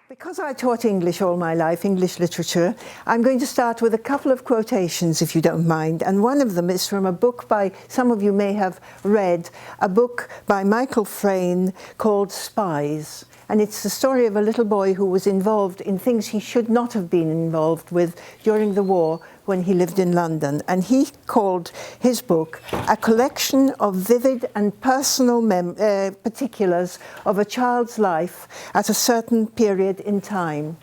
Because I taught English all my life, English literature, I'm going to start with a couple of quotations, if you don't mind. And one of them is from a book by, some of you may have read, a book by Michael Frayn called Spies. And it's the story of a little boy who was involved in things he should not have been involved with during the war when he lived in London. And he called his book a collection of vivid and personal particulars of a child's life at a certain period in time.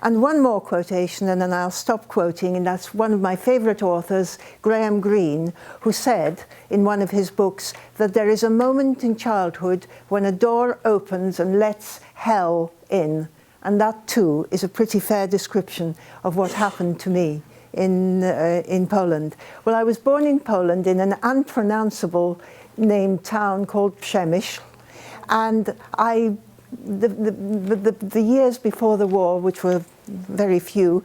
And one more quotation, and then I'll stop quoting, and that's one of my favourite authors, Graham Greene, who said in one of his books that there is a moment in childhood when a door opens and lets hell in. And that too is a pretty fair description of what happened to me in Poland. Well, I was born in Poland in an unpronounceable named town called Przemyśl, and the years before the war, which were very few,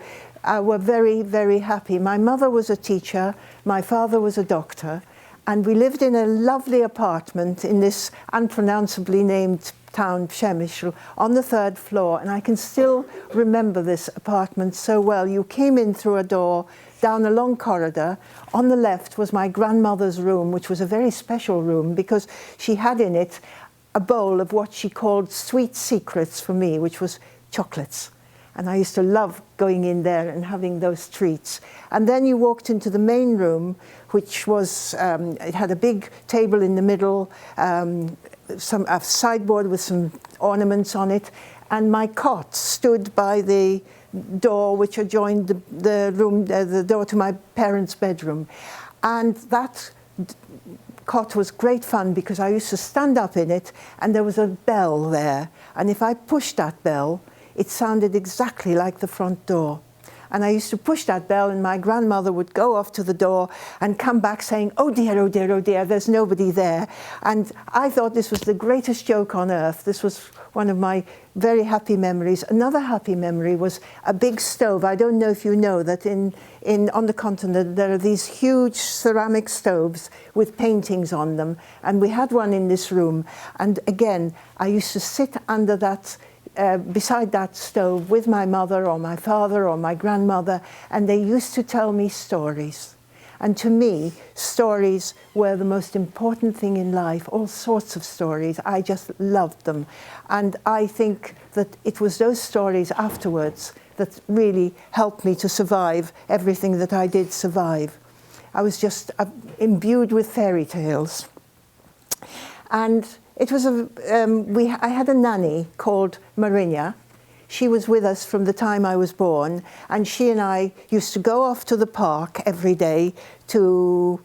were very, very happy. My mother was a teacher, my father was a doctor, and we lived in a lovely apartment in this unpronounceably named town, Przemyśl, on the 3rd floor, and I can still remember this apartment so well. You came in through a door, down a long corridor. On the left was my grandmother's room, which was a very special room because she had in it a bowl of what she called sweet secrets for me, which was chocolates. And I used to love going in there and having those treats. And then you walked into the main room, which was, it had a big table in the middle, a sideboard with some ornaments on it, and my cot stood by the door which adjoined the door to my parents' bedroom. And that cot was great fun because I used to stand up in it and there was a bell there, and if I pushed that bell it sounded exactly like the front door. And I used to push that bell and my grandmother would go off to the door and come back saying, "Oh dear, oh dear, oh dear, there's nobody there." And I thought this was the greatest joke on earth. This was one of my very happy memories. Another happy memory was a big stove. I don't know if you know that on the continent there are these huge ceramic stoves with paintings on them. And we had one in this room. And again, I used to sit under that beside that stove with my mother or my father or my grandmother, and they used to tell me stories. And to me, stories were the most important thing in life, all sorts of stories. I just loved them. And I think that it was those stories afterwards that really helped me to survive everything that I did survive. I was just imbued with fairy tales. And it was I had a nanny called Marinia. She was with us from the time I was born, and she and I used to go off to the park every day to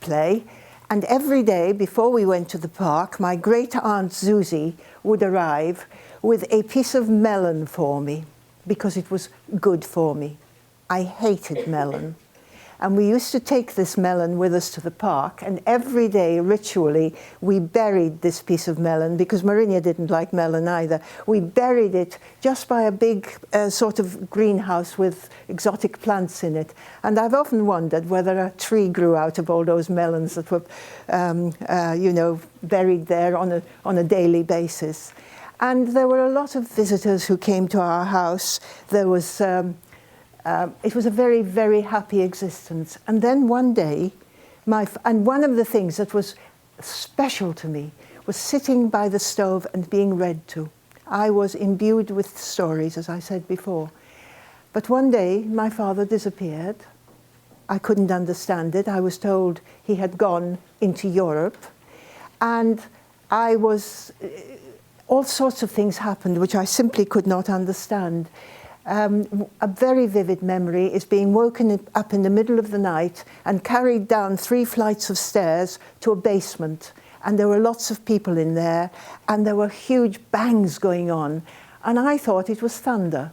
play. And every day before we went to the park, my great aunt Susie would arrive with a piece of melon for me because it was good for me. I hated melon. And we used to take this melon with us to the park, and every day, ritually, we buried this piece of melon, because Marinia didn't like melon either. We buried it just by a big sort of greenhouse with exotic plants in it. And I've often wondered whether a tree grew out of all those melons that were, buried there on a daily basis. And there were a lot of visitors who came to our house. There was... it was a very, very happy existence. And then one day, and one of the things that was special to me was sitting by the stove and being read to. I was imbued with stories, as I said before. But one day, my father disappeared. I couldn't understand it. I was told he had gone into Europe. And all sorts of things happened which I simply could not understand. A very vivid memory is being woken up in the middle of the night and carried down 3 flights of stairs to a basement. And there were lots of people in there, and there were huge bangs going on. And I thought it was thunder.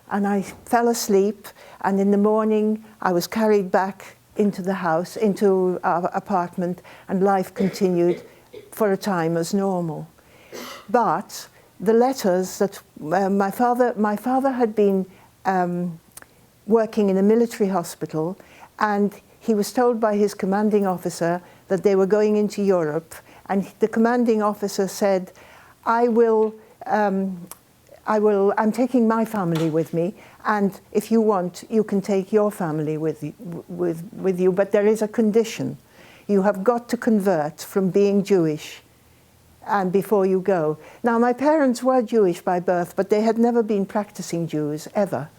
And I fell asleep, and in the morning I was carried back into the house, into our apartment, and life continued for a time as normal. But the letters that my father had been working in a military hospital, and he was told by his commanding officer that they were going into Europe, and the commanding officer said, I will I'm taking my family with me, and if you want, you can take your family with you, but there is a condition. You have got to convert from being Jewish and before you go. Now, my parents were Jewish by birth, but they had never been practicing Jews, ever.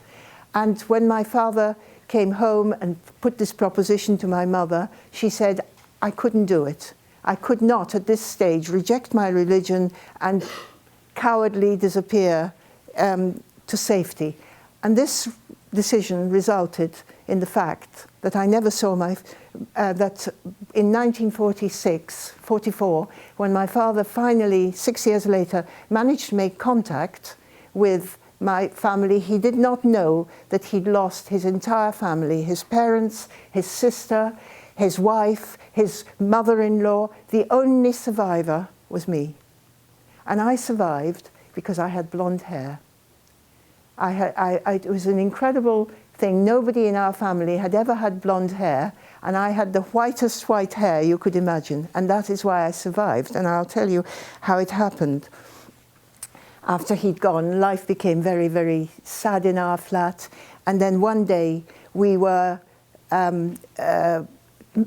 And when my father came home and put this proposition to my mother, she said, I couldn't do it. I could not, at this stage, reject my religion and cowardly disappear to safety. And this decision resulted in the fact that I never saw that in 1944, when my father finally, 6 years later, managed to make contact with my family, he did not know that he'd lost his entire family, his parents, his sister, his wife, his mother-in-law. The only survivor was me. And I survived because I had blonde hair. It was an incredible thing. Nobody in our family had ever had blonde hair, and I had the whitest white hair you could imagine, and that is why I survived. And I'll tell you how it happened. After he'd gone, life became very, very sad in our flat, and then one day we were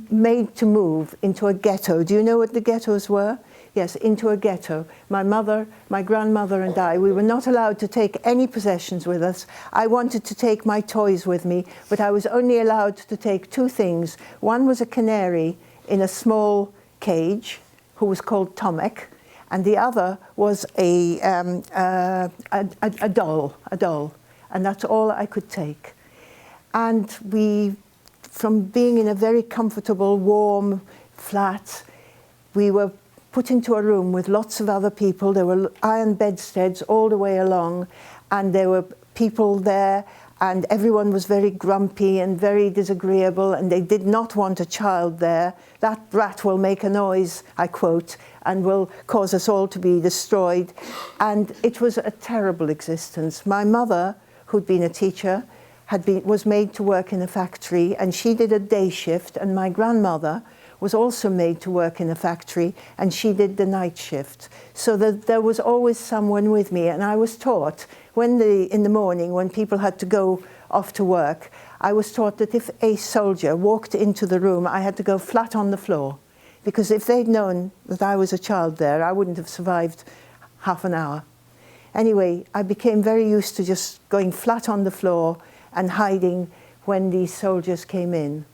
made to move into a ghetto. Do you know what the ghettos were? Yes, into a ghetto. My mother, my grandmother and I, we were not allowed to take any possessions with us. I wanted to take my toys with me, but I was only allowed to take two things. One was a canary in a small cage, who was called Tomek, and the other was a doll, and that's all I could take. And from being in a very comfortable, warm flat, we were put into a room with lots of other people. There were iron bedsteads all the way along, and there were people there, and everyone was very grumpy and very disagreeable, and they did not want a child there. That brat will make a noise, I quote, and will cause us all to be destroyed. And it was a terrible existence. My mother, who'd been a teacher, was made to work in a factory, and she did a day shift, and my grandmother was also made to work in a factory, and she did the night shift. So that there was always someone with me, and I was taught, in the morning when people had to go off to work, I was taught that if a soldier walked into the room, I had to go flat on the floor, because if they'd known that I was a child there, I wouldn't have survived half an hour. Anyway, I became very used to just going flat on the floor and hiding when these soldiers came in.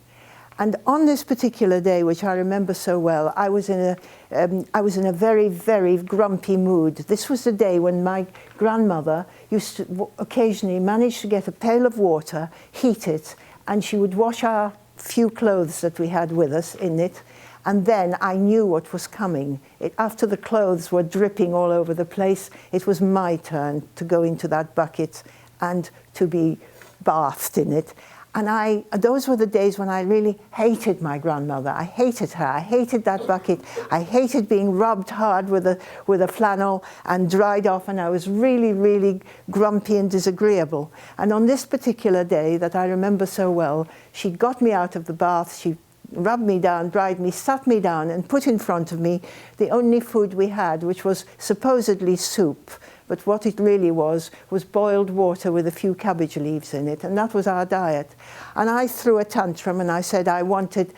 And on this particular day, which I remember so well, I was in a very, very grumpy mood. This was the day when my grandmother used to occasionally manage to get a pail of water, heat it, and she would wash our few clothes that we had with us in it. And then I knew what was coming. After the clothes were dripping all over the place, it was my turn to go into that bucket and to be bathed in it. And those were the days when I really hated my grandmother. I hated her. I hated that bucket. I hated being rubbed hard with a flannel and dried off, and I was really, really grumpy and disagreeable. And on this particular day that I remember so well, she got me out of the bath, she rubbed me down, dried me, sat me down, and put in front of me the only food we had, which was supposedly soup. But what it really was boiled water with a few cabbage leaves in it, and that was our diet. And I threw a tantrum, and I said I wanted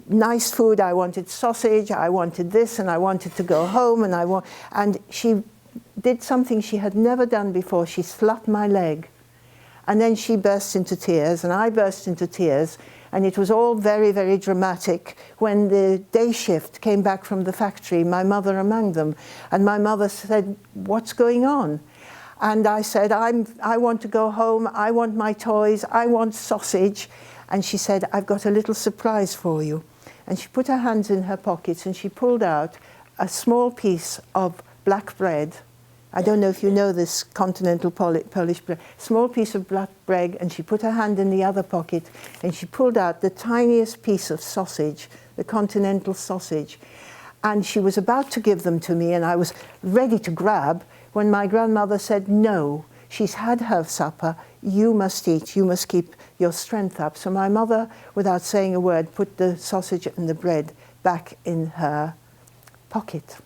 nice food, I wanted sausage, I wanted this, and I wanted to go home, and she did something she had never done before. She slapped my leg, and then she burst into tears, and I burst into tears. And it was all very, very dramatic when the day shift came back from the factory, my mother among them. And my mother said, "What's going on?" And I said, I want to go home, I want my toys, I want sausage. And she said, "I've got a little surprise for you." And she put her hands in her pockets and she pulled out a small piece of black bread. I don't know if you know this continental Polish bread. Small piece of black bread, and she put her hand in the other pocket and she pulled out the tiniest piece of sausage, the continental sausage. And she was about to give them to me, and I was ready to grab when my grandmother said, "No, she's had her supper, you must eat, you must keep your strength up." So my mother, without saying a word, put the sausage and the bread back in her pocket.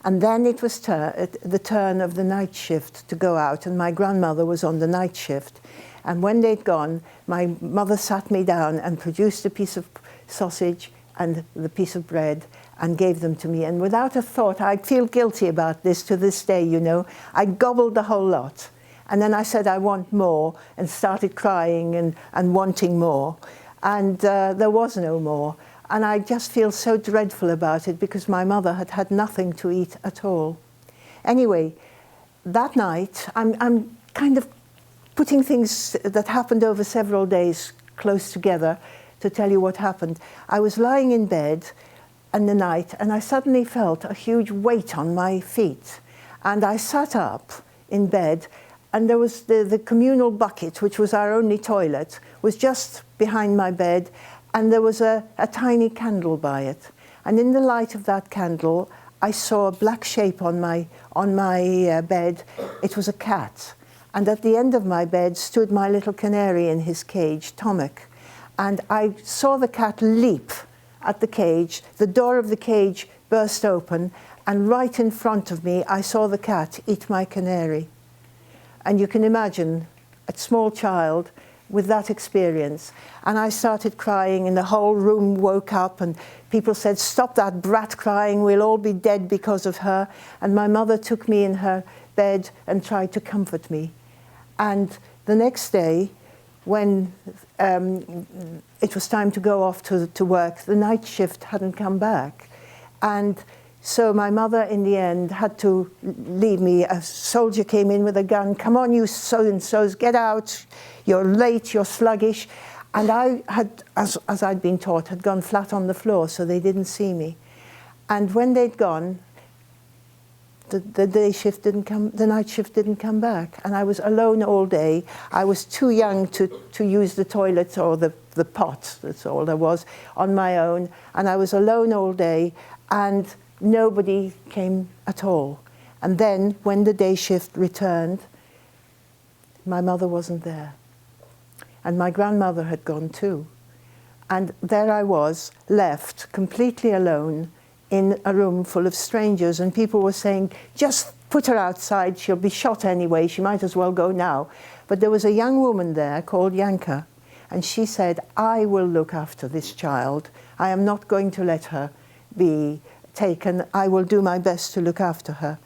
And then it was the turn of the night shift to go out, and my grandmother was on the night shift. And when they'd gone, my mother sat me down and produced a piece of sausage and the piece of bread and gave them to me. And without a thought, I feel guilty about this to this day, you know. I gobbled the whole lot. And then I said, I want more, and started crying and wanting more. And there was no more. And I just feel so dreadful about it because my mother had had nothing to eat at all. Anyway, that night, I'm kind of putting things that happened over several days close together to tell you what happened. I was lying in bed in the night and I suddenly felt a huge weight on my feet. And I sat up in bed, and there was the communal bucket, which was our only toilet, was just behind my bed, and there was a tiny candle by it. And in the light of that candle, I saw a black shape on my bed. It was a cat. And at the end of my bed stood my little canary in his cage, Tomek. And I saw the cat leap at the cage. The door of the cage burst open, and right in front of me, I saw the cat eat my canary. And you can imagine a small child with that experience. And I started crying, and the whole room woke up, and people said, stop that brat crying, we'll all be dead because of her. And my mother took me in her bed and tried to comfort me. And the next day, when it was time to go off to work, the night shift hadn't come back. And so my mother, in the end, had to leave me. A soldier came in with a gun. Come on, you so-and-sos, get out. You're late, you're sluggish. And I had, as I'd been taught, had gone flat on the floor, so they didn't see me. And when they'd gone, the day shift didn't come, the night shift didn't come back. And I was alone all day. I was too young to use the toilet or the pot, that's all there was, on my own. And I was alone all day, and nobody came at all. And then, when the day shift returned, my mother wasn't there. And my grandmother had gone too. And there I was, left completely alone in a room full of strangers. And people were saying, just put her outside, she'll be shot anyway, she might as well go now. But there was a young woman there called Yanka, and she said, I will look after this child. I am not going to let her be taken. I will do my best to look after her.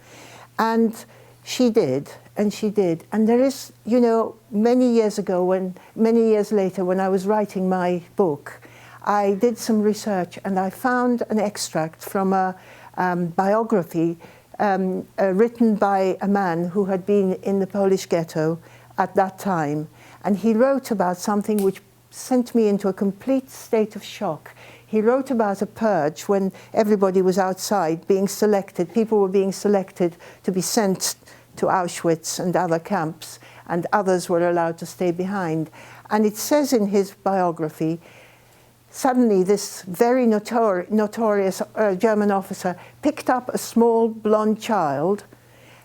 And she did, and she did. And there is, you know, many years later, when I was writing my book, I did some research, and I found an extract from a biography written by a man who had been in the Polish ghetto at that time. And he wrote about something which sent me into a complete state of shock. He wrote about a purge when everybody was outside being selected. People were being selected to be sent to Auschwitz and other camps, and others were allowed to stay behind. And it says in his biography, suddenly this very notorious German officer picked up a small blonde child,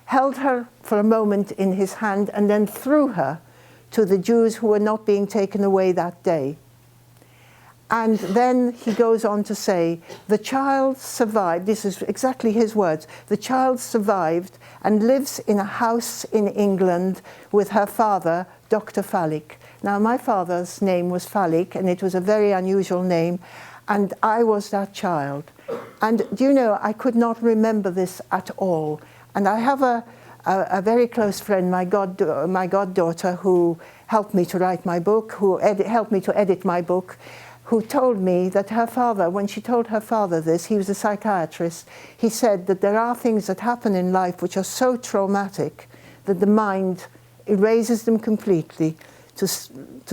held her for a moment in his hand, and then threw her to the Jews who were not being taken away that day. And then he goes on to say, the child survived, this is exactly his words, the child survived and lives in a house in England with her father, Dr. Falik. Now, my father's name was Falik, and it was a very unusual name, and I was that child. And do you know, I could not remember this at all. And I have a very close friend, my goddaughter, who helped me to write my book, who helped me to edit my book, who told me that her father, when she told her father this, he was a psychiatrist, he said that there are things that happen in life which are so traumatic that the mind erases them completely to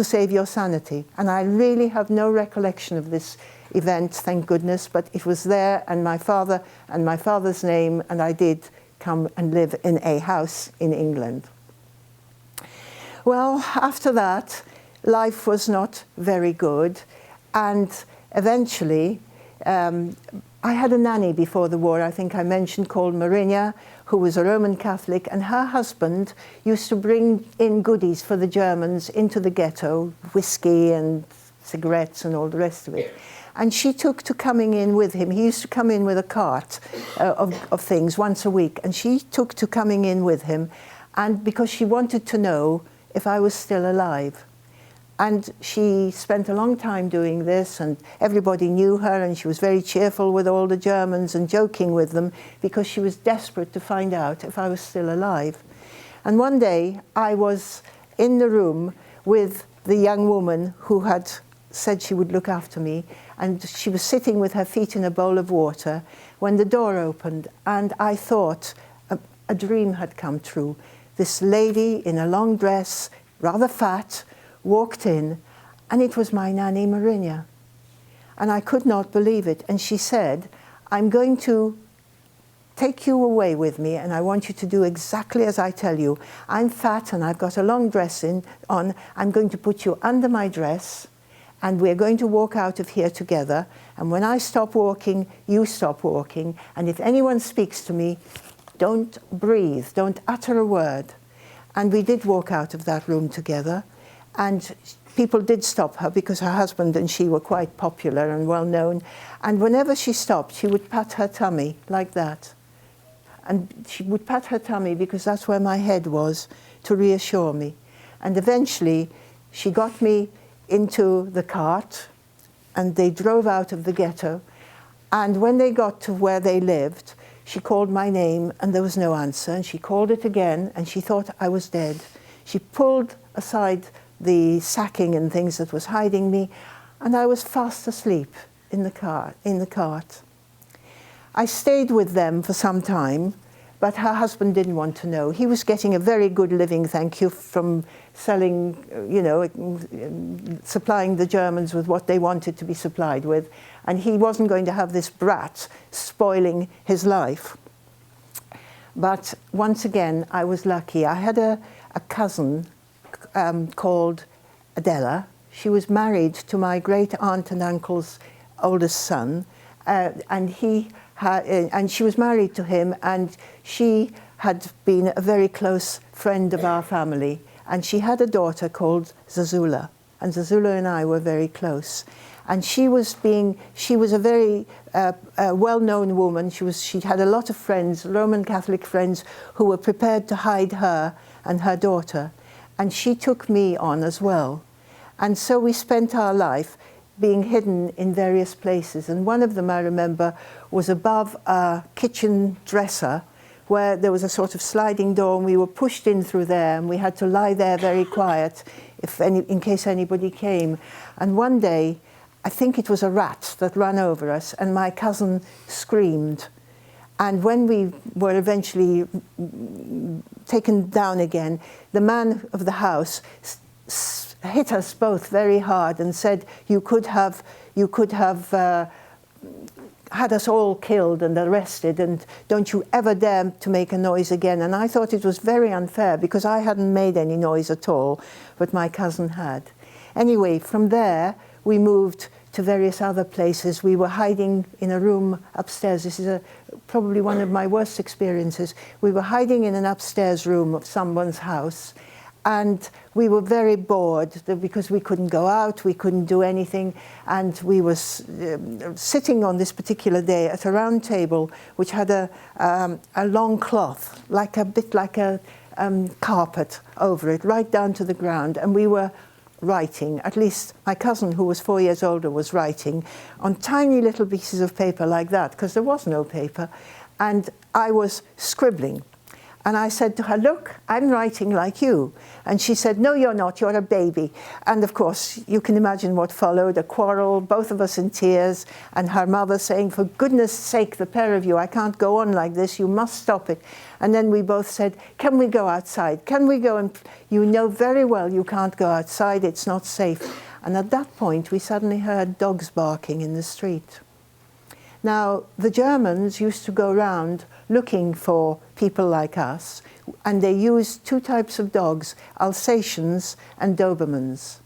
save your sanity. And I really have no recollection of this event, thank goodness, but it was there, and my father and my father's name, and I did come and live in a house in England. Well, after that, life was not very good. And eventually, I had a nanny before the war, I think I mentioned, called Marinia, who was a Roman Catholic, and her husband used to bring in goodies for the Germans into the ghetto, whiskey and cigarettes and all the rest of it. And she took to coming in with him. He used to come in with a cart of things once a week, and she took to coming in with him, and because she wanted to know if I was still alive. And she spent a long time doing this, and everybody knew her, and she was very cheerful with all the Germans and joking with them because she was desperate to find out if I was still alive. And one day I was in the room with the young woman who had said she would look after me, and she was sitting with her feet in a bowl of water when the door opened, and I thought a dream had come true. This lady in a long dress, rather fat, walked in, and it was my Nanny Marinia. And I could not believe it. And she said, I'm going to take you away with me, and I want you to do exactly as I tell you. I'm fat and I've got a long dress on. I'm going to put you under my dress, and we're going to walk out of here together. And when I stop walking, you stop walking. And if anyone speaks to me, don't breathe, don't utter a word. And we did walk out of that room together. And people did stop her because her husband and she were quite popular and well known. And whenever she stopped, she would pat her tummy like that. And she would pat her tummy because that's where my head was, to reassure me. And eventually she got me into the cart, and they drove out of the ghetto. And when they got to where they lived, she called my name and there was no answer. And she called it again, and she thought I was dead. She pulled aside the sacking and things that was hiding me, and I was fast asleep in the cart. I stayed with them for some time, but her husband didn't want to know. He was getting a very good living, thank you, from selling, supplying the Germans with what they wanted to be supplied with, and he wasn't going to have this brat spoiling his life. But once again, I was lucky. I had a cousin called Adela. She was married to my great aunt and uncle's oldest son, and she was married to him, and she had been a very close friend of our family, and she had a daughter called Zazula, and Zazula and I were very close. And she was a very well-known woman. She had a lot of friends, Roman Catholic friends, who were prepared to hide her and her daughter. And she took me on as well. And so we spent our life being hidden in various places. And one of them, I remember, was above a kitchen dresser where there was a sort of sliding door, and we were pushed in through there, and we had to lie there very quiet in case anybody came. And one day, I think it was a rat that ran over us, and my cousin screamed. And when we were eventually taken down again, the man of the house hit us both very hard and said, you could have had us all killed and arrested, and don't you ever dare to make a noise again. And I thought it was very unfair because I hadn't made any noise at all, but my cousin had. Anyway, from there, we moved to various other places. We were hiding in a room upstairs. This is probably one of my worst experiences. We were hiding in an upstairs room of someone's house, and we were very bored because we couldn't go out, we couldn't do anything, and we were sitting on this particular day at a round table which had a long cloth, a bit like a carpet over it, right down to the ground, and we were writing. At least my cousin, who was 4 years older, was writing on tiny little pieces of paper like that, because there was no paper, and I was scribbling. And I said to her, look, I'm writing like you. And she said, no, you're not, you're a baby. And of course, you can imagine what followed, a quarrel, both of us in tears, and her mother saying, for goodness sake, the pair of you, I can't go on like this, you must stop it. And then we both said, can we go outside? Can we go? And you know very well you can't go outside, it's not safe. And at that point, we suddenly heard dogs barking in the street. Now, the Germans used to go around looking for people like us, and they used two types of dogs, Alsatians and Dobermans.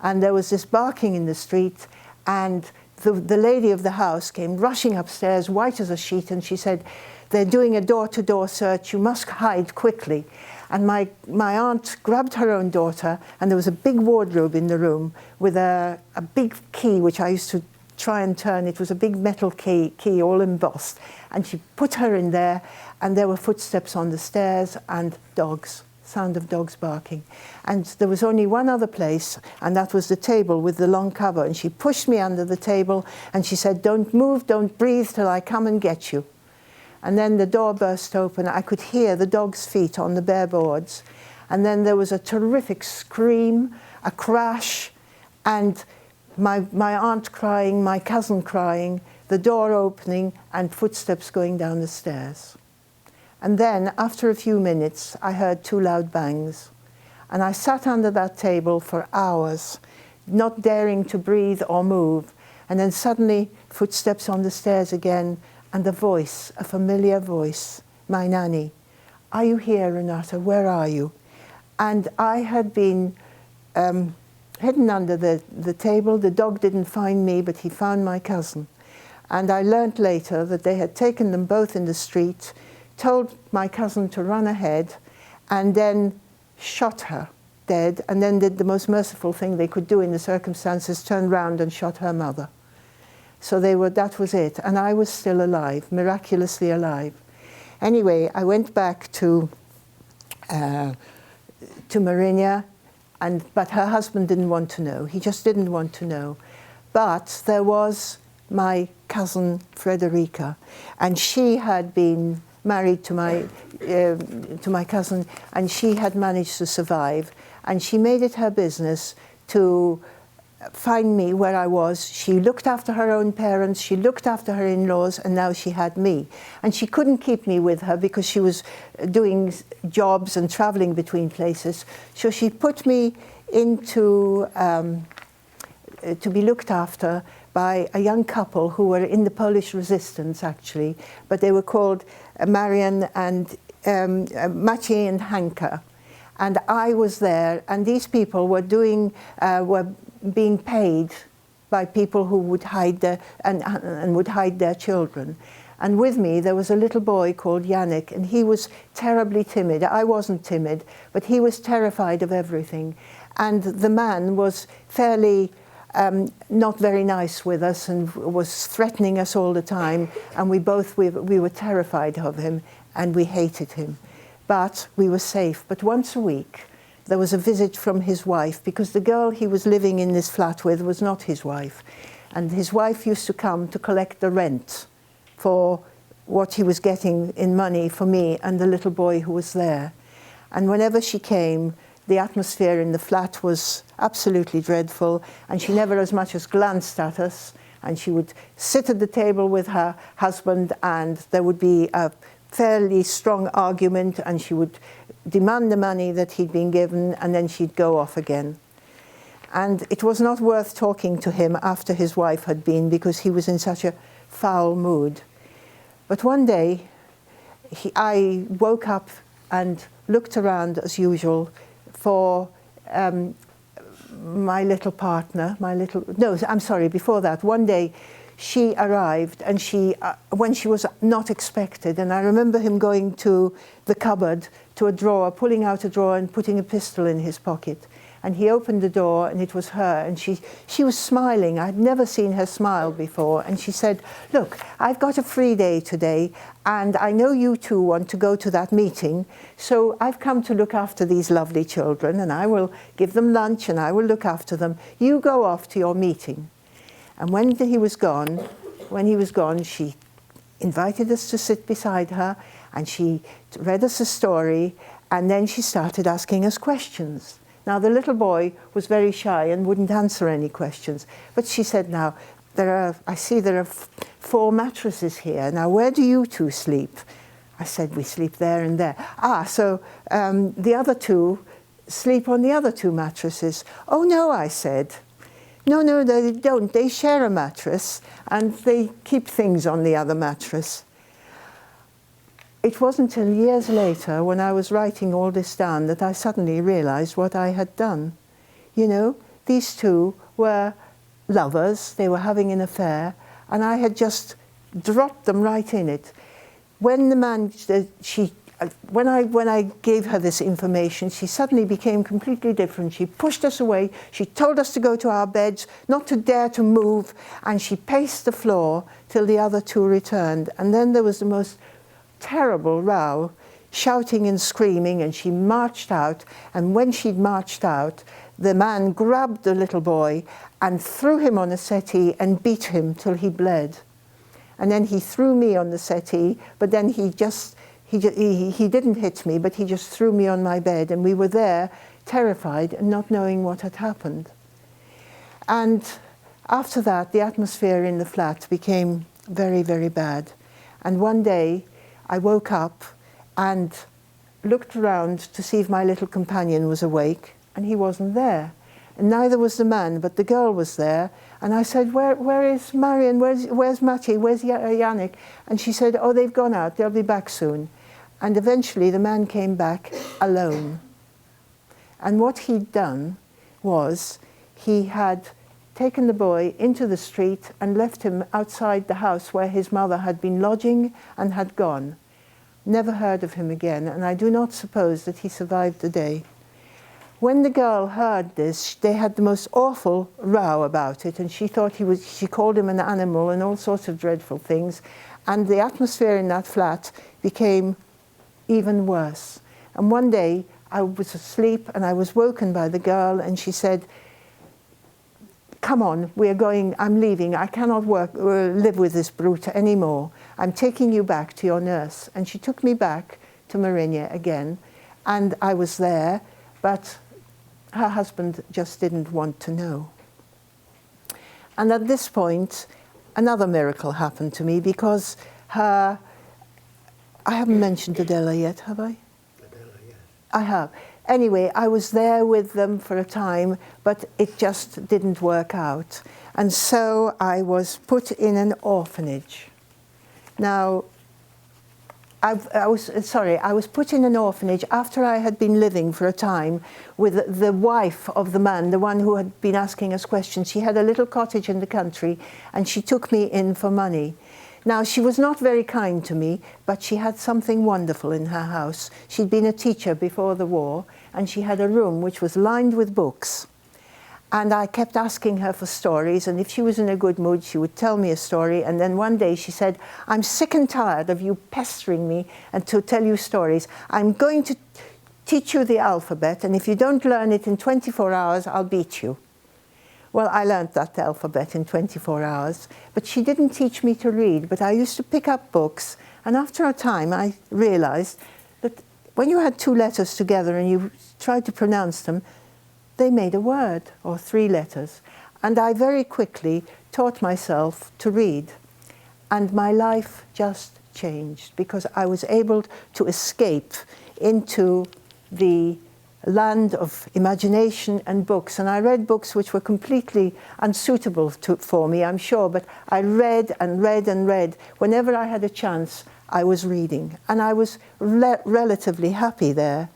And there was this barking in the street, and the lady of the house came rushing upstairs, white as a sheet, and she said, they're doing a door-to-door search, you must hide quickly. And my aunt grabbed her own daughter, and there was a big wardrobe in the room with a big key, which I used to try and turn. It was a big metal key all embossed. And she put her in there, and there were footsteps on the stairs and dogs, sound of dogs barking. And there was only one other place, and that was the table with the long cover. And she pushed me under the table, and she said, "Don't move, don't breathe till I come and get you." And then the door burst open. I could hear the dog's feet on the bare boards. And then there was a terrific scream, a crash, and my aunt crying, my cousin crying, the door opening, and footsteps going down the stairs. And then, after a few minutes, I heard 2 loud bangs. And I sat under that table for hours, not daring to breathe or move. And then suddenly, footsteps on the stairs again, and a voice, a familiar voice, my nanny. "Are you here, Renata? Where are you?" And I had been hidden under the table. The dog didn't find me, but he found my cousin. And I learnt later that they had taken them both in the street, told my cousin to run ahead, and then shot her dead, and then did the most merciful thing they could do in the circumstances, turned round and shot her mother. So that was it. And I was still alive, miraculously alive. Anyway, I went back to Marinia, but her husband didn't want to know. He just didn't want to know. But there was my cousin Frederica, and she had been married to my cousin, and she had managed to survive. And she made it her business to find me where I was. She looked after her own parents, she looked after her in-laws, and now she had me. And she couldn't keep me with her because she was doing jobs and traveling between places. So she put me into to be looked after by a young couple who were in the Polish resistance, actually, but they were called Marian and Maciej and Hanka. And I was there, and these people were being paid by people who would hide and would hide their children. And with me there was a little boy called Yannick, and he was terribly timid. I wasn't timid, but he was terrified of everything. And the man was fairly not very nice with us and was threatening us all the time. And we were terrified of him, and we hated him. But we were safe. But once a week there was a visit from his wife, because the girl he was living in this flat with was not his wife. And his wife used to come to collect the rent for what he was getting in money for me and the little boy who was there. And whenever she came, the atmosphere in the flat was absolutely dreadful, and she never as much as glanced at us. And she would sit at the table with her husband, and there would be a fairly strong argument, and she would demand the money that he'd been given, and then she'd go off again. And it was not worth talking to him after his wife had been, because he was in such a foul mood. But one day, I woke up and looked around as usual for my little partner, before that, one day she arrived, and when she was not expected, and I remember him going to the cupboard, to a drawer, pulling out a drawer and putting a pistol in his pocket. And he opened the door, and it was her, and she was smiling. I'd never seen her smile before, and she said, "Look, I've got a free day today, and I know you two want to go to that meeting, so I've come to look after these lovely children, and I will give them lunch, and I will look after them. You go off to your meeting." And when he was gone, she invited us to sit beside her, and she read us a story, and then she started asking us questions. Now, the little boy was very shy and wouldn't answer any questions. But she said, "Now, I see there are 4 mattresses here. Now, where do you two sleep?" I said, "We sleep there and there." So the other 2 sleep on the other 2 mattresses." "Oh, no," I said. No, they don't. They share a mattress, and they keep things on the other mattress." It wasn't until years later, when I was writing all this down, that I suddenly realized what I had done. You know, these 2 were lovers, they were having an affair, and I had just dropped them right in it. When the man, when I gave her this information, she suddenly became completely different. She pushed us away. She told us to go to our beds, not to dare to move, and she paced the floor till the other two returned. And then there was the most terrible row, shouting and screaming, and she marched out. And when she'd marched out, the man grabbed the little boy and threw him on a settee and beat him till he bled. And then he threw me on the settee, but then he didn't hit me, but he just threw me on my bed, and we were there terrified and not knowing what had happened. And after that, the atmosphere in the flat became very, very bad. And one day I woke up and looked around to see if my little companion was awake, and he wasn't there. And neither was the man, but the girl was there. And I said, where is Marion? Where's Matty? Where's Yannick? And she said, oh, they've gone out. They'll be back soon. And eventually the man came back alone. And what he'd done was he had taken the boy into the street and left him outside the house where his mother had been lodging and had gone. Never heard of him again, and I do not suppose that he survived the day. When the girl heard this, they had the most awful row about it, and she thought she called him an animal and all sorts of dreadful things. And the atmosphere in that flat became even worse. And one day I was asleep and I was woken by the girl, and she said, come on, I'm leaving. I cannot live with this brute anymore. I'm taking you back to your nurse. And she took me back to Marinia again, and I was there, but her husband just didn't want to know. And at this point, another miracle happened to me, because I haven't mentioned Adela yet, have I? Adela, yes. I have. Anyway, I was there with them for a time, but it just didn't work out. And so I was put in an orphanage. Now, I was put in an orphanage after I had been living for a time with the wife of the man, the one who had been asking us questions. She had a little cottage in the country, and she took me in for money. Now, she was not very kind to me, but she had something wonderful in her house. She'd been a teacher before the war, and she had a room which was lined with books. And I kept asking her for stories, and if she was in a good mood, she would tell me a story. And then one day she said, I'm sick and tired of you pestering me and to tell you stories. I'm going to teach you the alphabet, and if you don't learn it in 24 hours, I'll beat you. Well, I learned that alphabet in 24 hours, but she didn't teach me to read. But I used to pick up books, and after a time I realized that when you had two letters together and you tried to pronounce them, they made a word, or three letters. And I very quickly taught myself to read. And my life just changed, because I was able to escape into the land of imagination and books. And I read books which were completely unsuitable for me, I'm sure, but I read and read and read. Whenever I had a chance, I was reading. And I was relatively happy there.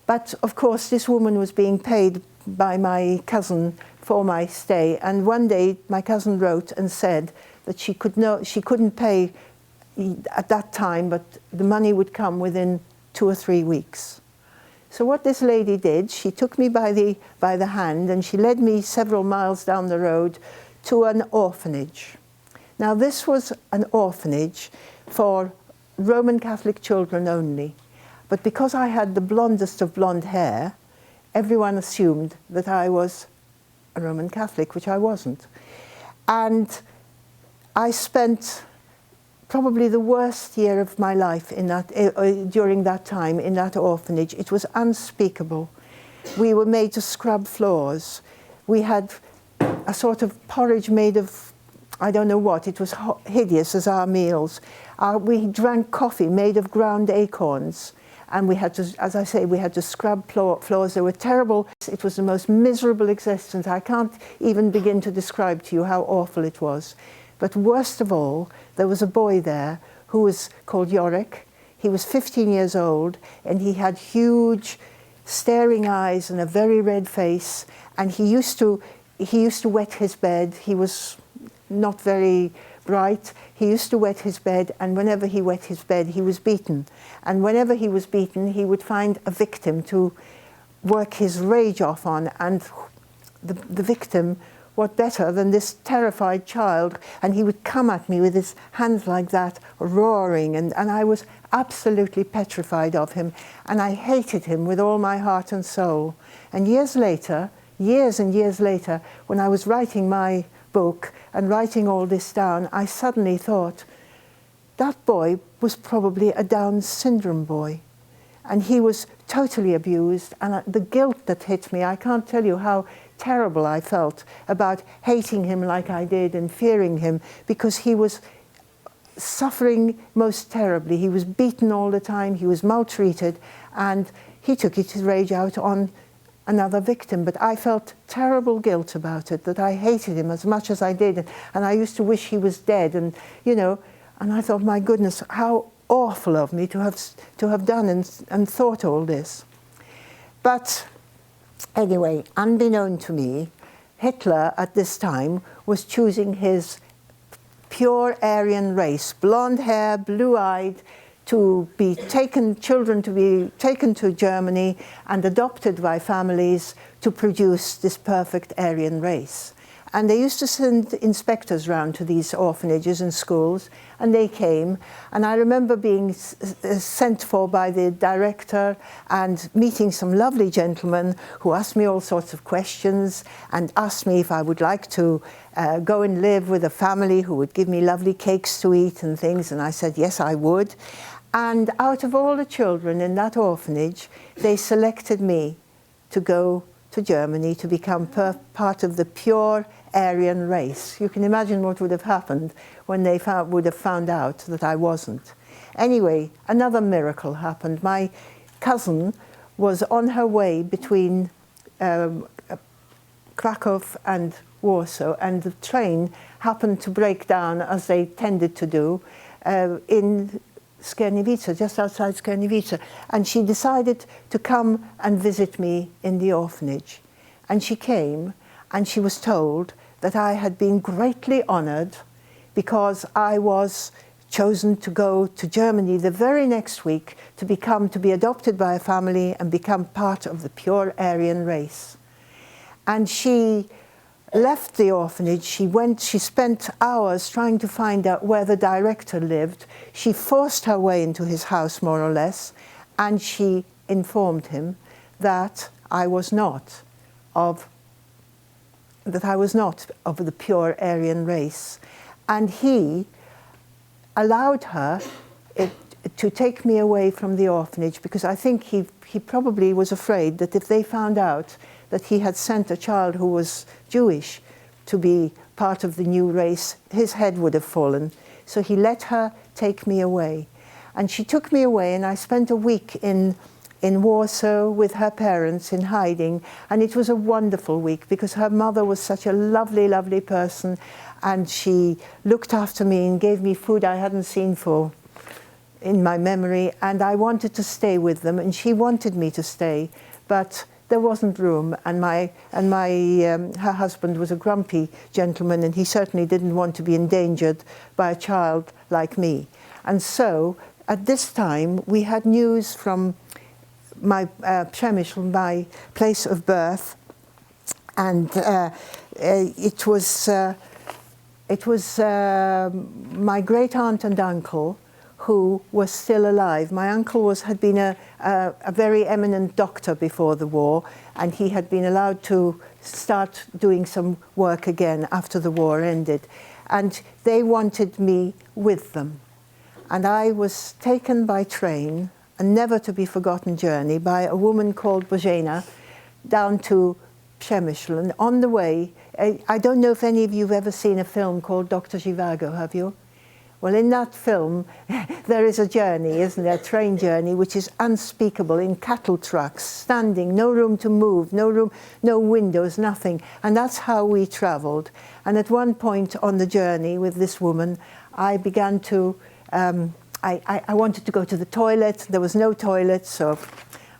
But of course, this woman was being paid by my cousin for my stay. And one day, my cousin wrote and said that she couldn't pay at that time, but the money would come within 2 or 3 weeks. So what this lady did, she took me by the hand, and she led me several miles down the road to an orphanage. Now, this was an orphanage for Roman Catholic children only. But because I had the blondest of blonde hair, everyone assumed that I was a Roman Catholic, which I wasn't. And I spent probably the worst year of my life during that time in that orphanage. It was unspeakable. We were made to scrub floors. We had a sort of porridge made of, I don't know what, it was hideous as our meals. We drank coffee made of ground acorns. And we had to, as I say, we had to scrub floors. They were terrible. It was the most miserable existence. I can't even begin to describe to you how awful it was. But worst of all, there was a boy there who was called Yorick. He was 15 years old, and he had huge, staring eyes and a very red face. And he used to wet his bed. He was not very bright. He used to wet his bed, and whenever he wet his bed, he was beaten. And whenever he was beaten, he would find a victim to work his rage off on, and the victim, what better than this terrified child? And he would come at me with his hands like that, roaring, and I was absolutely petrified of him, and I hated him with all my heart and soul. And years and years later, when I was writing my book and writing all this down, I suddenly thought, that boy was probably a Down syndrome boy. And he was totally abused, and the guilt that hit me, I can't tell you how terrible I felt about hating him like I did and fearing him, because he was suffering most terribly. He was beaten all the time, he was maltreated, and he took his rage out on another victim. But I felt terrible guilt about it, that I hated him as much as I did, and I used to wish he was dead, and and I thought, my goodness, how awful of me to have done and thought all this. But anyway, unbeknown to me, Hitler at this time was choosing his pure Aryan race, blonde hair, blue-eyed, children to be taken to Germany and adopted by families to produce this perfect Aryan race. And they used to send inspectors round to these orphanages and schools, and they came. And I remember being sent for by the director and meeting some lovely gentlemen who asked me all sorts of questions and asked me if I would like to go and live with a family who would give me lovely cakes to eat and things. And I said, yes, I would. And out of all the children in that orphanage, they selected me to go to Germany to become part of the pure Aryan race. You can imagine what would have happened when they would have found out that I wasn't. Anyway, another miracle happened. My cousin was on her way between Krakow and Warsaw, and the train happened to break down, as they tended to do, in Skierniewice, just outside Skierniewice, and she decided to come and visit me in the orphanage. And she came, and she was told that I had been greatly honoured because I was chosen to go to Germany the very next week to be adopted by a family and become part of the pure Aryan race. And she left the orphanage. She spent hours trying to find out where the director lived. She forced her way into his house, more or less, and she informed him that I was not of the pure Aryan race. And he allowed her to take me away from the orphanage, because I think he probably was afraid that if they found out that he had sent a child who was Jewish to be part of the new race, his head would have fallen. So he let her take me away. And she took me away, and I spent a week in Warsaw with her parents in hiding. And it was a wonderful week, because her mother was such a lovely, lovely person, and she looked after me and gave me food I hadn't seen in my memory, and I wanted to stay with them, and she wanted me to stay, but there wasn't room, and her husband was a grumpy gentleman, and he certainly didn't want to be endangered by a child like me. And so at this time we had news from my Przemysl, my place of birth, and it was my great aunt and uncle who was still alive. My uncle had been a very eminent doctor before the war, and he had been allowed to start doing some work again after the war ended. And they wanted me with them. And I was taken by train, a never to be forgotten journey, by a woman called Bożena down to Przemysl. And on the way, I don't know if any of you have ever seen a film called Dr. Zhivago, have you? Well, in that film, there is a journey, isn't there, a train journey, which is unspeakable, in cattle trucks, standing, no room to move, no windows, nothing. And that's how we travelled. And at one point on the journey with this woman, I began to, I wanted to go to the toilet. There was no toilet, so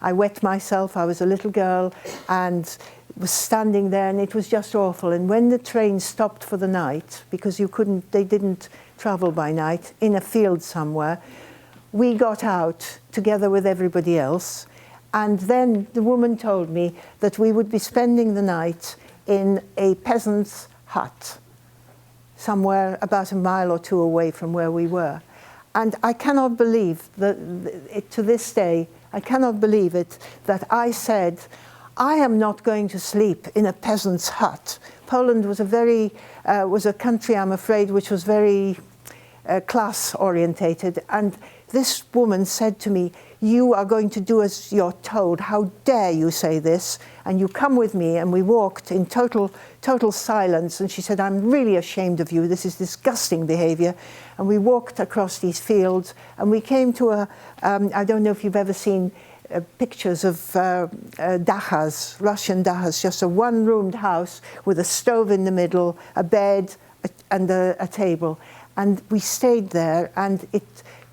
I wet myself. I was a little girl and was standing there, and it was just awful. And when the train stopped for the night, because they didn't travel by night in a field somewhere. We got out together with everybody else, and then the woman told me that we would be spending the night in a peasant's hut, somewhere about a mile or two away from where we were. And I cannot believe that, to this day, I cannot believe it, that I said, I am not going to sleep in a peasant's hut. Poland was a country, I'm afraid, which was very class orientated, and this woman said to me, you are going to do as you're told. How dare you say this? And you come with me. And we walked in total silence. And she said, I'm really ashamed of you. This is disgusting behavior. And we walked across these fields, and we came to I don't know if you've ever seen pictures of dachas, Russian dachas, just a one-roomed house with a stove in the middle, a bed, and a table. And we stayed there, and it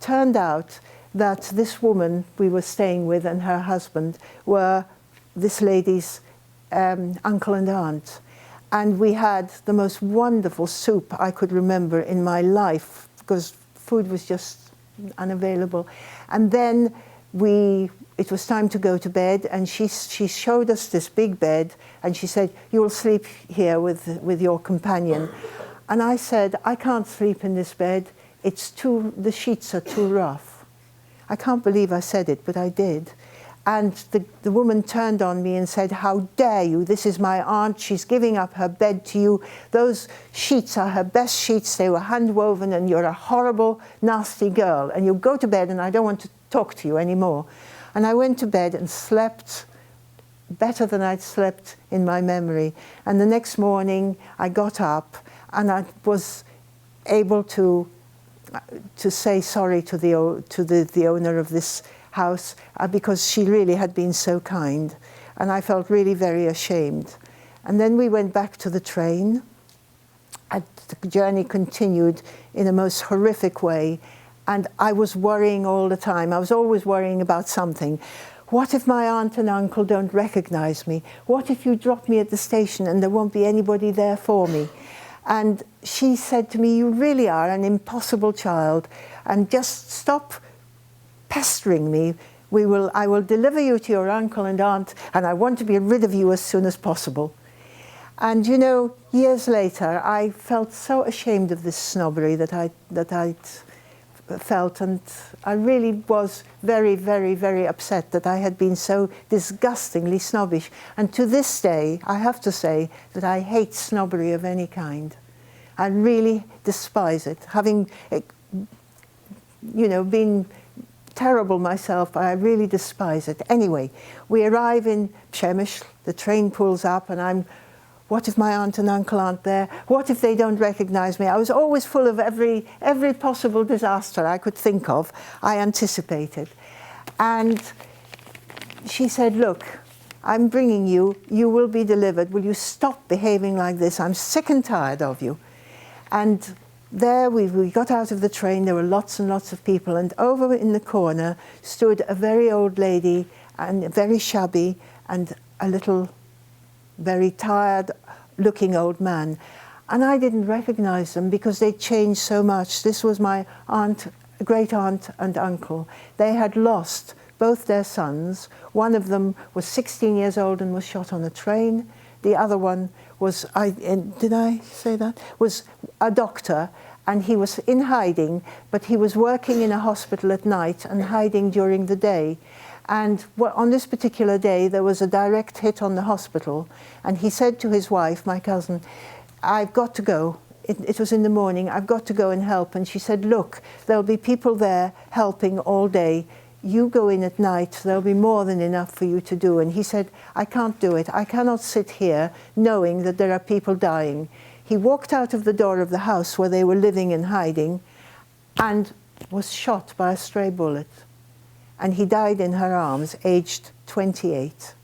turned out that this woman we were staying with and her husband were this lady's uncle and aunt. And we had the most wonderful soup I could remember in my life, because food was just unavailable. And then it was time to go to bed, and she showed us this big bed, and she said, you will sleep here with your companion. And I said, I can't sleep in this bed. The sheets are too rough. I can't believe I said it, but I did. And the woman turned on me and said, how dare you? This is my aunt. She's giving up her bed to you. Those sheets are her best sheets. They were hand-woven, and you're a horrible, nasty girl. And you go to bed, and I don't want to talk to you anymore. And I went to bed and slept better than I'd slept in my memory. And the next morning, I got up, and I was able to say sorry to the owner of this house, because she really had been so kind, and I felt really very ashamed. And then we went back to the train, and the journey continued in a most horrific way, and I was worrying all the time. I was always worrying about something. What if my aunt and uncle don't recognize me? What if you drop me at the station and there won't be anybody there for me? And she said to me, you really are an impossible child, and just stop pestering me. I will deliver you to your uncle and aunt, and I want to be rid of you as soon as possible. And you know, years later, I felt so ashamed of this snobbery that I'd felt, and I really was very, very, very upset that I had been so disgustingly snobbish. And to this day, I have to say that I hate snobbery of any kind. I really despise it. Having, been terrible myself, I really despise it. Anyway, we arrive in Przemyśl, the train pulls up, and what if my aunt and uncle aren't there? What if they don't recognize me? I was always full of every possible disaster I could think of. I anticipated. And she said, look, I'm bringing you. You will be delivered. Will you stop behaving like this? I'm sick and tired of you. And there we got out of the train. There were lots and lots of people. And over in the corner stood a very old lady, and very shabby, and a little very tired-looking old man. And I didn't recognize them because they'd changed so much. This was my great-aunt and uncle. They had lost both their sons. One of them was 16 years old and was shot on a train. The other one was, did I say that? Was a doctor, and he was in hiding, but he was working in a hospital at night and hiding during the day. And on this particular day, there was a direct hit on the hospital, and he said to his wife, my cousin, I've got to go. It was in the morning. I've got to go and help. And she said, look, there'll be people there helping all day. You go in at night. There'll be more than enough for you to do. And he said, I can't do it. I cannot sit here knowing that there are people dying. He walked out of the door of the house where they were living and hiding, and was shot by a stray bullet. And he died in her arms, aged 28.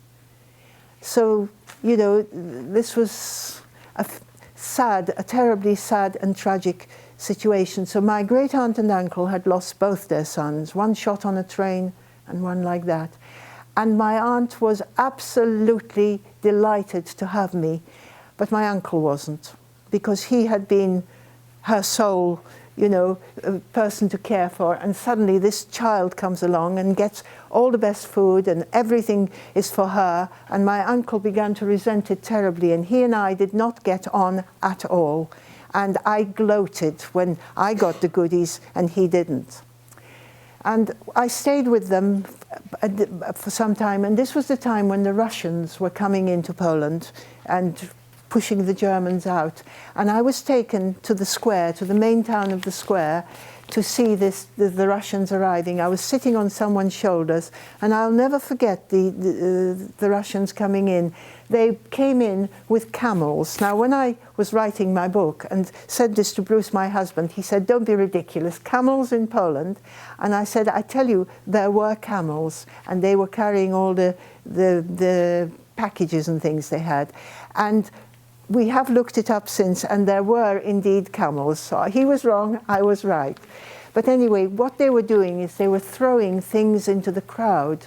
So, this was a terribly sad and tragic situation. So my great-aunt and uncle had lost both their sons, one shot on a train and one like that. And my aunt was absolutely delighted to have me, but my uncle wasn't, because he had been her sole you know, a person to care for, and suddenly this child comes along and gets all the best food and everything is for her, and my uncle began to resent it terribly, and he and I did not get on at all, and I gloated when I got the goodies and he didn't. And I stayed with them for some time, and this was the time when the Russians were coming into Poland and pushing the Germans out. And I was taken to the square, to the main town of the square, to see the Russians arriving. I was sitting on someone's shoulders, and I'll never forget the Russians coming in. They came in with camels. Now, when I was writing my book and said this to Bruce, my husband, he said, "Don't be ridiculous, camels in Poland." And I said, "I tell you, there were camels, and they were carrying all the packages and things they had." And we have looked it up since, and there were indeed camels. So he was wrong, I was right. But anyway, what they were doing is they were throwing things into the crowd.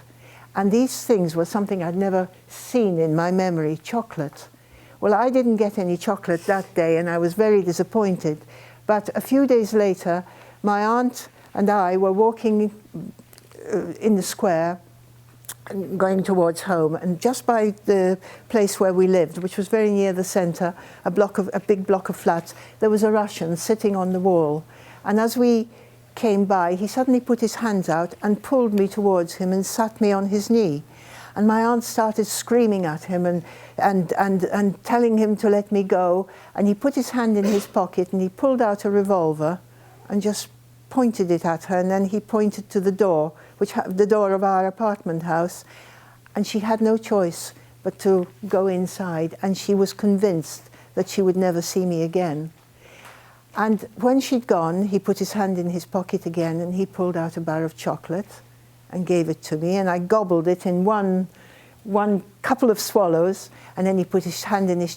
And these things were something I'd never seen in my memory, chocolate. Well, I didn't get any chocolate that day, and I was very disappointed. But a few days later, my aunt and I were walking in the square, going towards home, and just by the place where we lived, which was very near the centre, a big block of flats, there was a Russian sitting on the wall. And as we came by, he suddenly put his hands out and pulled me towards him and sat me on his knee. And my aunt started screaming at him and telling him to let me go. And he put his hand in his pocket and he pulled out a revolver and just pointed it at her. And then he pointed to the door, the door of our apartment house. And she had no choice but to go inside. And she was convinced that she would never see me again. And when she'd gone, he put his hand in his pocket again and he pulled out a bar of chocolate and gave it to me, and I gobbled it in one couple of swallows, and then he put his hand in his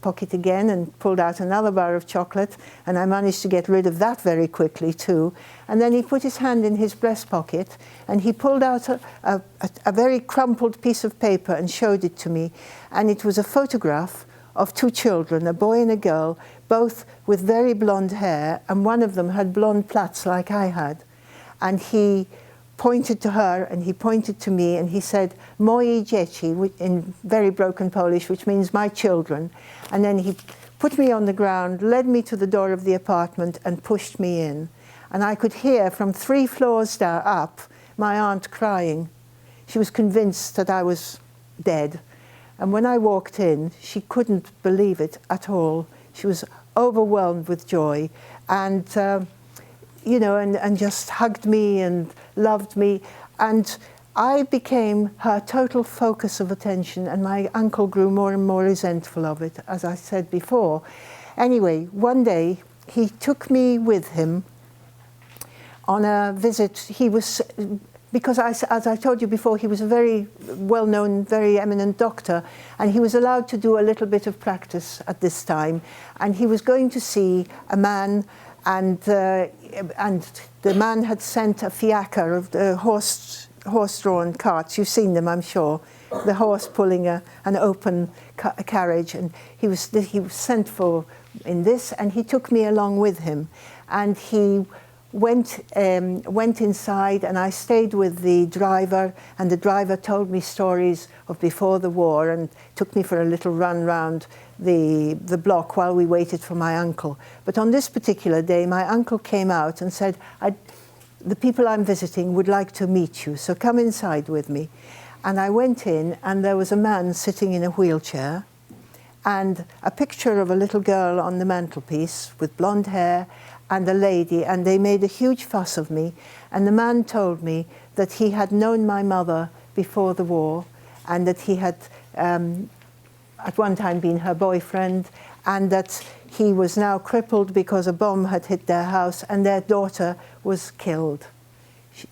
pocket again and pulled out another bar of chocolate, and I managed to get rid of that very quickly too. And then he put his hand in his breast pocket and he pulled out a very crumpled piece of paper and showed it to me, and it was a photograph of two children, a boy and a girl, both with very blonde hair, and one of them had blonde plaits like I had. And he pointed to her and he pointed to me and he said, "Moje dzieci," in very broken Polish, which means my children. And then he put me on the ground, led me to the door of the apartment and pushed me in. And I could hear from 3 floors up my aunt crying. She was convinced that I was dead. And when I walked in, she couldn't believe it at all. She was overwhelmed with joy and, you know, and just hugged me and loved me. And I became her total focus of attention, and my uncle grew more and more resentful of it, as I said before. Anyway, one day he took me with him on a visit. He was, because as I told you before, he was a very well-known, very eminent doctor, and he was allowed to do a little bit of practice at this time. And he was going to see a man, and the man had sent a fiacre of the horse-drawn carts. You've seen them, I'm sure. The horse pulling an open carriage, and he was sent for in this, and he took me along with him, and he went inside, and I stayed with the driver, and the driver told me stories of before the war and took me for a little run round the block while we waited for my uncle. But on this particular day, my uncle came out and said, "The people I'm visiting would like to meet you, so come inside with me." And I went in, and there was a man sitting in a wheelchair and a picture of a little girl on the mantelpiece with blonde hair and a lady, and they made a huge fuss of me. And the man told me that he had known my mother before the war, and that he had at one time been her boyfriend, and that he was now crippled because a bomb had hit their house and their daughter was killed.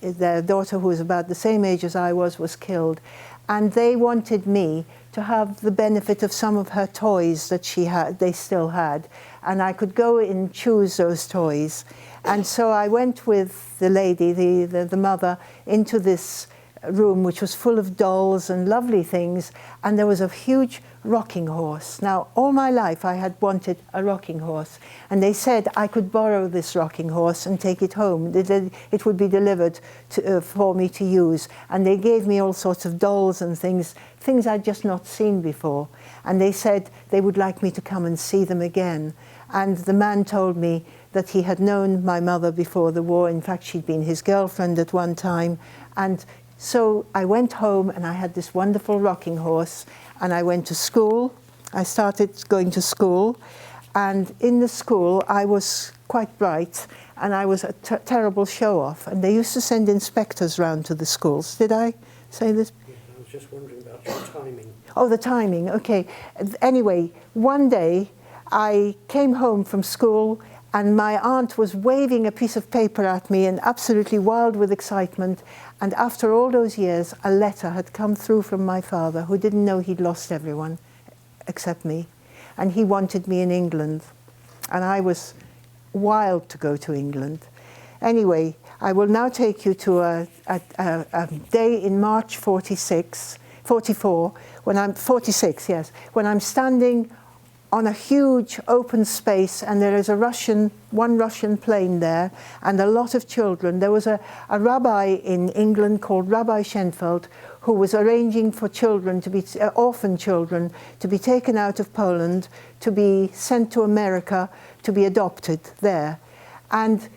Their daughter, who was about the same age as I was killed. And they wanted me to have the benefit of some of her toys that they still had. And I could go and choose those toys. And so I went with the lady, the mother, into this room which was full of dolls and lovely things, and there was a huge rocking horse. Now, all my life I had wanted a rocking horse, and they said I could borrow this rocking horse and take it home. It would be delivered for me to use, and they gave me all sorts of dolls and things I'd just not seen before, and they said they would like me to come and see them again. And the man told me that he had known my mother before the war. In fact, she'd been his girlfriend at one time. And so I went home and I had this wonderful rocking horse, and I went to school. I started going to school, and in the school I was quite bright, and I was a terrible show-off, and they used to send inspectors round to the schools. Did I say this? Yeah, I was just wondering about your timing. Oh, the timing, okay. Anyway, one day I came home from school, and my aunt was waving a piece of paper at me and absolutely wild with excitement. And after all those years, a letter had come through from my father, who didn't know he'd lost everyone except me. And he wanted me in England. And I was wild to go to England. Anyway, I will now take you to a day in March 44, when I'm 46, yes, when I'm standing on a huge open space, and there is one Russian plane there, and a lot of children. There was a rabbi in England called Rabbi Schenfeld, who was arranging for children to be, orphan children, to be taken out of Poland, to be sent to America, to be adopted there. And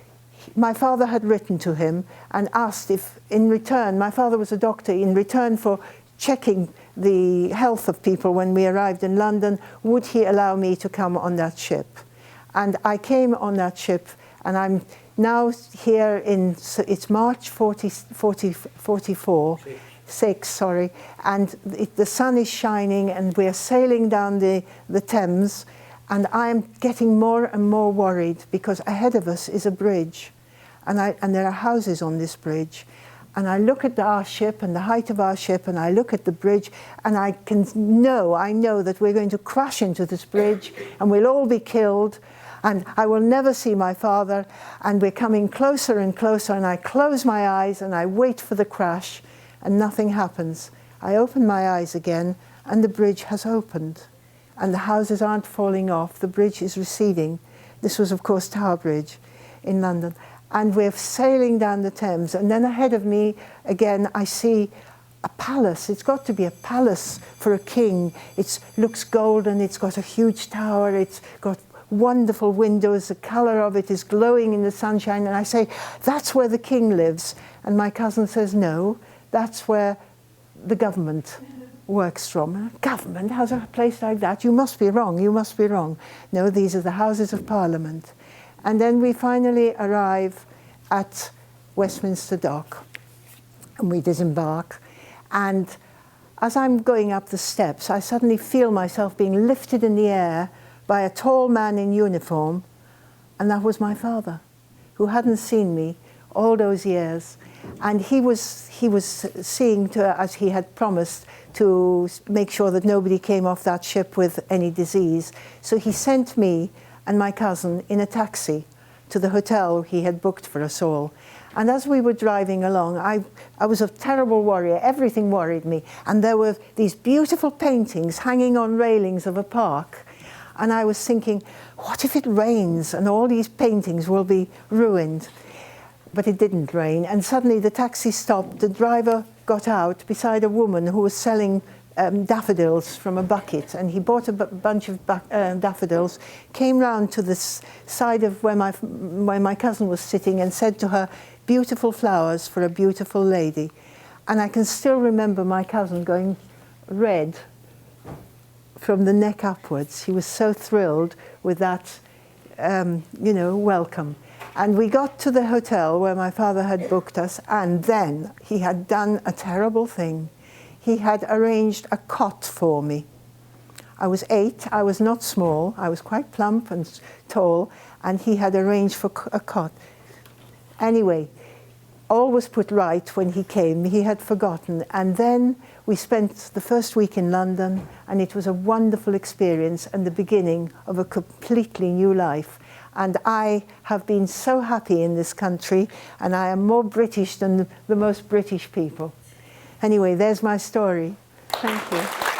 my father had written to him and asked if, in return, my father was a doctor, in return for checking the health of people when we arrived in London, would he allow me to come on that ship? And I came on that ship, and I'm now here it's March 44, and the sun is shining, and we're sailing down the Thames, and I'm getting more and more worried, because ahead of us is a bridge, and there are houses on this bridge. And I look at our ship and the height of our ship, and I look at the bridge, and I know that we're going to crash into this bridge, and we'll all be killed, and I will never see my father, and we're coming closer and closer, and I close my eyes and I wait for the crash, and nothing happens. I open my eyes again, and the bridge has opened, and the houses aren't falling off, the bridge is receding. This was, of course, Tower Bridge in London. And we're sailing down the Thames, and then ahead of me, again, I see a palace. It's got to be a palace for a king. It looks golden, it's got a huge tower, it's got wonderful windows, the colour of it is glowing in the sunshine, and I say, that's where the king lives. And my cousin says, no, that's where the government works from. Government? How's a place like that? You must be wrong, you must be wrong. No, these are the Houses of Parliament. And then we finally arrive at Westminster Dock, and we disembark. And as I'm going up the steps, I suddenly feel myself being lifted in the air by a tall man in uniform, and that was my father, who hadn't seen me all those years. And he was seeing to, as he had promised, to make sure that nobody came off that ship with any disease. So he sent me and my cousin in a taxi to the hotel he had booked for us all. And as we were driving along, I was a terrible worrier. Everything worried me. And there were these beautiful paintings hanging on railings of a park. And I was thinking, what if it rains and all these paintings will be ruined? But it didn't rain. And suddenly the taxi stopped. The driver got out beside a woman who was selling daffodils from a bucket, and he bought a bunch of daffodils, came round to this side of where my cousin was sitting, and said to her, beautiful flowers for a beautiful lady. And I can still remember my cousin going red from the neck upwards. He was so thrilled with that, welcome. And we got to the hotel where my father had booked us, and then he had done a terrible thing. He had arranged a cot for me. I was 8, I was not small, I was quite plump and tall, and he had arranged for a cot. Anyway, all was put right when he came. He had forgotten. And then we spent the first week in London, and it was a wonderful experience and the beginning of a completely new life. And I have been so happy in this country, and I am more British than the most British people. Anyway, there's my story. Thank you.